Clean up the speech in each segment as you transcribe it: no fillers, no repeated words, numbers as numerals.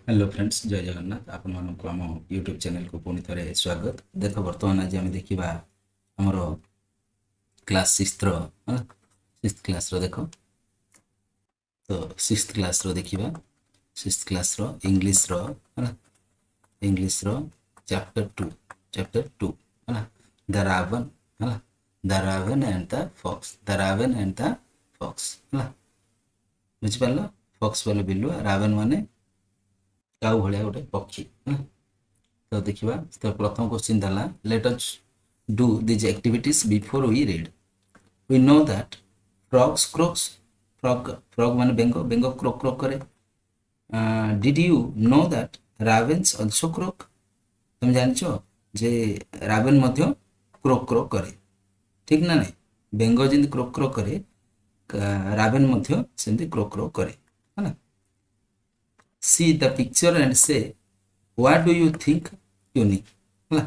Hello friends जय जगन्नाथ आपण मानक आम यूट्यूब चैनल को पुणी थे स्वागत। देख बर्तमान आज आम देखा आमर क्लास सिक्स्थ सिक्स्थ क्लास देख तो सिक्स्थ क्लास देखा sixth class English English chapter 2 है द रावण है the raven and the fox the raven and the fox है बुझिपार फॉक्स बोले बिलुआ रावण माने काउ भाया गोटे पक्षी है तो देखा तो प्रथम क्वेश्चन था let us do these activities before we read we know that frogs croaks frog frog माने बेंग बेंग क्रोक क्रोक करे did you know that ravens also croak तुम जानछ जे रावेन मध्य क्रोक क्रोक करे ठीक ना नहीं बेंग जमी क्रोक क्रोक करे रावेन मध्य सेमती क्रोक क्रोक करे है ना see the picture and say what do you think cunning है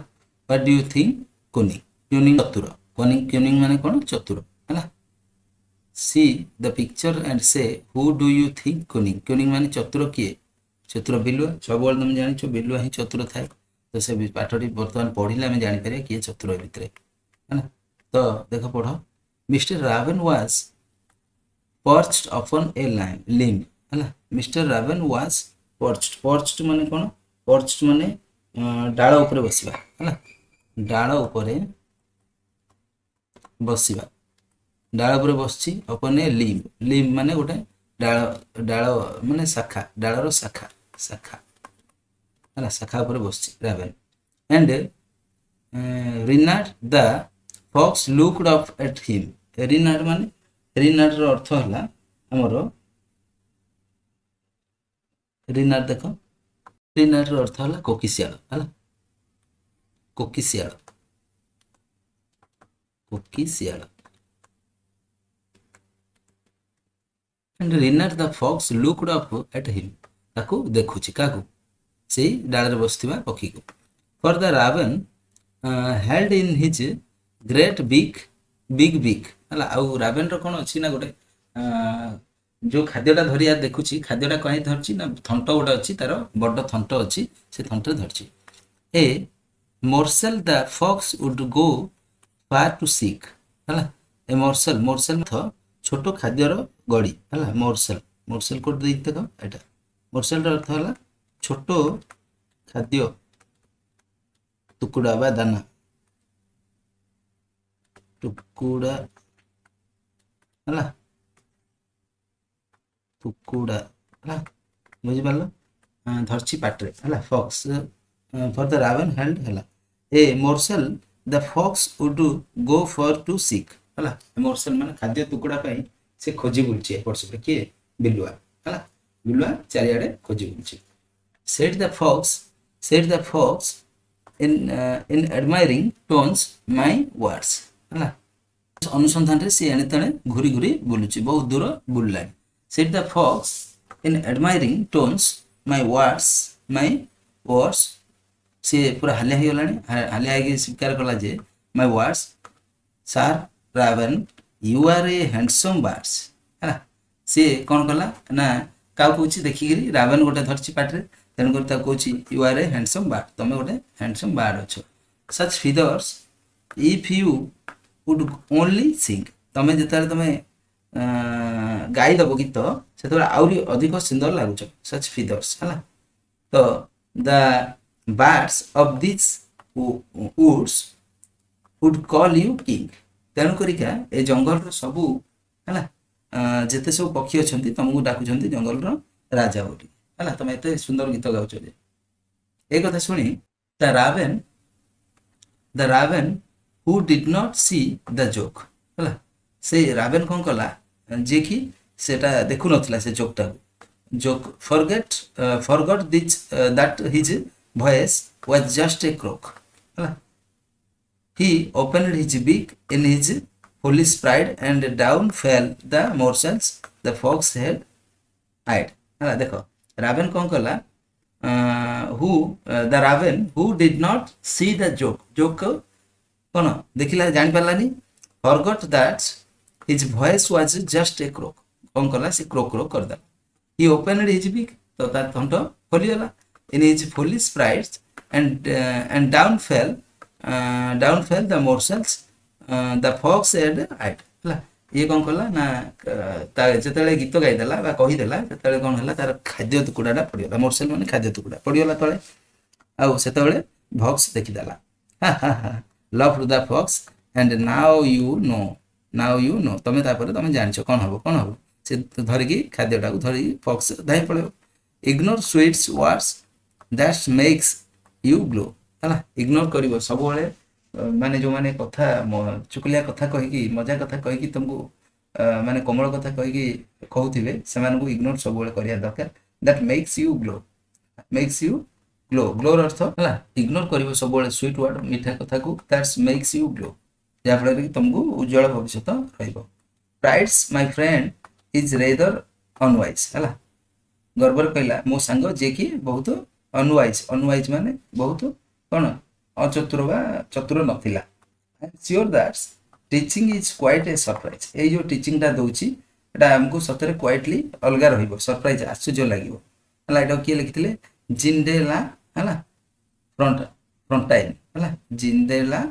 what do you think cunning cunning चतुर cunning माने कौन चतुर है see the picture and say who do you think cunning माने चतुर किए चतुर बिलुआ सब तुम जान बिलुआ ही चतुर थाए तो से पाठटी बर्तमान पढ़िले आम जापर किए चतुर भितर है ना तो देख पढ़ mister raven was perched upon a limb है मिस्टर रावण वाज पर्च्ड माने कौन पर्च्ड माने डाल उपरे बसिबा है डाल उपरे बसिबा डाल उपरे बसछि अपन ए limb माने गोटे डाल डाल माने शाखा डालर शाखा शाखा है शाखा उपरे बसछि raven and Reynard the fox looked up at him Reynard माने रिनार्ड रो अर्थ हला हमरो रिनार देख रिनार अर्थ है कोकिशियाल है कोकिशियाल कोकिशियाल and Reynard the fox looked up at him ताकू देखुची काकू से डाल रे बसथिबा पक्षी को for the raven held in his great big है आउ रावण रो कोन अछि ना गोटे जो खाद्यटा धरी यार देखुची खाद्यटा कहीं धरची ना थंट गोटे अच्छी तार बड़ थंट अच्छी से थंटे धरची a morsel the fox would go far to seek है ए मोरसेल मोरसेल छोट खाद्यर गड़ी है मोरसेल मोरसेल को देख एटा मोरसेल अर्थ है छोट खाद्य टुकुड़ा बा दाना टुकुड़ा है टुकुड़ा है बुझिपार धरची पाट्रे है fox for the raven held है a morsel the fox would go for to seek है मोरसेल माने खाद्य टुकुड़ा पाई से खोजी बुलची एपट सेपट किए बिलुआ है बिलुआ चारिआडे खोजी बुलची said the fox in admiring tones my words है अनुसंधान रे से एने तणे घुरी घुरी बुलुची बहुत दूर बुललानी said the fox in admiring tones my words से पूरा हालिया ही गलानी हालिया ही स्वीकार कला जे my words sir raven you are a handsome birds है से कौन कला ना का कहूची देखिकरी रावण गोटे धरची पाटरे तेन कर ता कहूची you are a handsome bird तमे गोटे handsome bird अछो such feathers if you would only sing तमे जेतारे तमे गाई दब गीत से आहरी अधिक सुंदर लगुच सच फिदर्स है तो the birds of this woods would call you king तेणु करिका ए जंगल सबू है जेते सब पक्षी अच्छा तुमको डाकुंट जंगल राजा बोली है तुम एत सुंदर गीत गाउच एक कथा शुणी the raven who did not see the joke है से रावण कौन कला जे कि सेटा देखु नथिला से जोकटा जोक forgot this that his voice was just a croak he opened his big in his foolish pride and down fell the morsels the fox had eyed है देखो रावण कौन कला the raven who did not see the joke कौन देखिला जान पारलानी forgot that his voice was just a croak कौन कला से क्रोक क्रोक कर दा he opened his beak तो ता थंट खोलीगला in his foolish prides and down fell the morsels the fox had eaten ହେଲା ये कौन कला ना जिते गीत गाईदेला कहीदेला से कौन है तार खाद्य टुकड़ाटा पड़गला मोरसेल माने खाद्य टुकड़ा पड़गला तले आउ से भक्स देखीदेला लव द फक्स एंड नाउ यू नो तुम तुम जान कौन हम से धरिकी खाद्यटा धरिकी फक्स धाई पड़े ignore sweets words that makes you glow है इग्नोर कर सब माने जो माने कथा चुकलिया कथा कहीकि मजा कथा कहीकि तुमको माने कोमल कथा कहीकि कहूथिबे सेमान को इग्नोर सब करिया दरकार that makes you glow glow अर्थ है इग्नोर कर सब स्वीट वर्ड मीठा कथा को दैट्स मेक्स यू ग्लो जहाँफल कि तुमको उज्जवल भविष्य prides my friend is rather unwise है गर्वर कहला मो सांग जे कि बहुत अनवाइज माने बहुत कौन अचतुर बा चतुर नथिला I am sure that teaching is quite a surprise ये जो टीचिंग टा दउची एटा हमको सतरे क्वाइटली अलगा रहिबो सरप्राइज आश्चर्य लागिबो हला एटा किए लिखिथिले जिंडेला हला फ्रंटाइन हला जिंडेला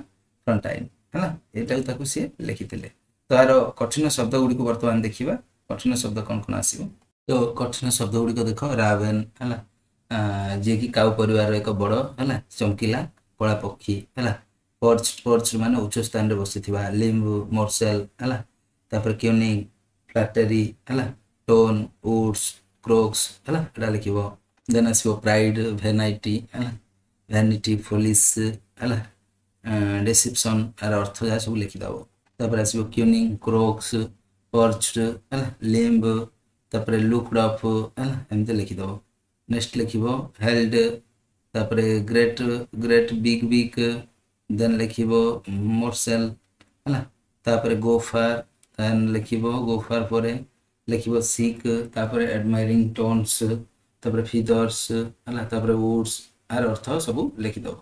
फ्रंटाइन हला एटा ताकू से लिखिथिले तो यार कठिन शब्द गुडी को वर्तमान देखिबा कठिन शब्द कोन कोन आसीबो तो कठिन शब्द गुडी को देखो रावेन हला जे कि काउ परिवार एक बड़ है चमकीला कला पक्षी है पर्च मान उच्च स्थान में बसीथिबा लिम्बू मोरसेल है तापर क्यूनिंग फ्लैटरी है टोन वुड्स क्रोक्स है एटा लिखिबो देन आसीबो प्राइड वैनिटी फुलिश है डिसेप्शन यार अर्थ जा सब लिखिदबो तापर आसीबो क्यूनिंग क्रोक्स पर्च है लिम्ब तापर लुक्ड अप है एमते लिखिदबो नेक्स्ट लिखिबो हेल्ड तापरे ग्रेट बिग देन लिखिबो मोरसेल है तापरे गोफार देन लिखिबो गोफार परे लिखिबो सीक तापरे एडमायरिंग टोन्स तापरे फीदर्स है तापरे वुड्स आर अर्थ सब लिखिदबो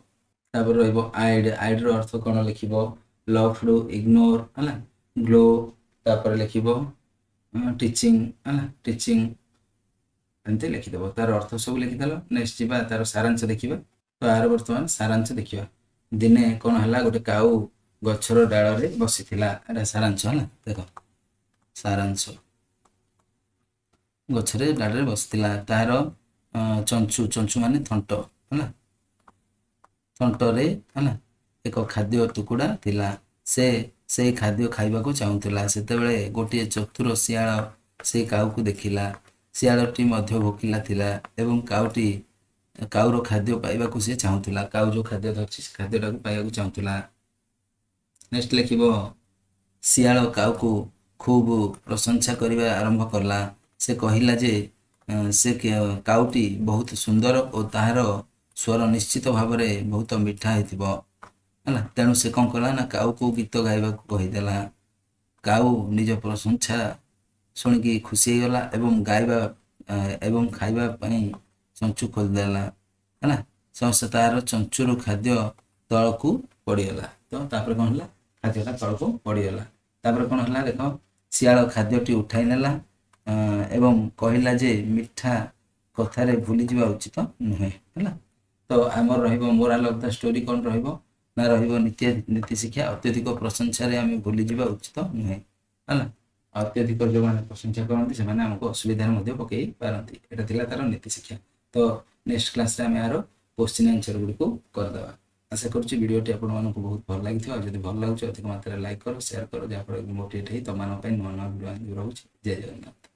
तापरे रहइबो आइड रो अर्थ कोन लिखिबो लव इग्नोर है ग्लो तापरे लिखिबो टीचिंग है टीचिंग एमती लिखिदेव तार अर्थ सब लिखिदेल नेक्स्ट जा तार सारांश देखा तो यार बर्तमान सारांश देखा दिने कौन है गोटे काऊ गछर डाल में बसी सारांश है देख सारांश गछरे डाल में बसी तार चंचु माने थंट है थंटरे है एक खाद्य टुकुड़ा थिला से खाद्य खाइबा को चाहूला से गोटे चतुर शियाल से काऊ को देखिला शियालटी मध्य भोकिला थिला एवं काउटी काउर खाद्य पाइबा को से चाहूला काउ जो खाद्य धरछि खाद्यटा को पाइबा को चाहूला नेक्स्ट लिखिबो शियाल काउ को खूब प्रशंसा करबा आरंभ करला से कहिला जे से काउटी बहुत सुंदर और ताहार स्वर निश्चित भाव में बहुत मीठा हेतिबो हला तेणु से कौन कला ना काउ को गीत गाइबा को कहिदेला काउ निज प्रशंसा शुणिकी खुशी गला एवं गाइबा एवं खाइबा पई चंचु खोलदेला है समस्त तार चंचुर खाद्य तल को पड़गला तो तापर कौन है खाद्यटा तल को पड़गला तापर कौन है देख शियाल खाद्यटी उठाई नेला एवं कहला जे मिठा कथारे भूली जावा उचित नुहे है तो आमर रहिबो मोराल ऑफ द स्टोरी कौन रहिबो ना रहिबो नीति शिक्षा अत्यधिक प्रशंसा रे आमे भूली जावा उचित नुहे है अत्यधिक जो मैंने प्रशंसा करती से आमको असुविधा पकई पारती यहाँ तार नीति शिक्षा तो नेक्स्ट क्लास आम यार क्वेश्चन आंसर गुड़ी को करदे आशा करुँच भिडियोटी आपको बहुत भल लगी जब भल लगे अधिक मात्रा लाइक करो शेयर करो जहाँफल मोटिवेट हो तुम नुआ नुआ भिडियो रोचे जय जगन्नाथ।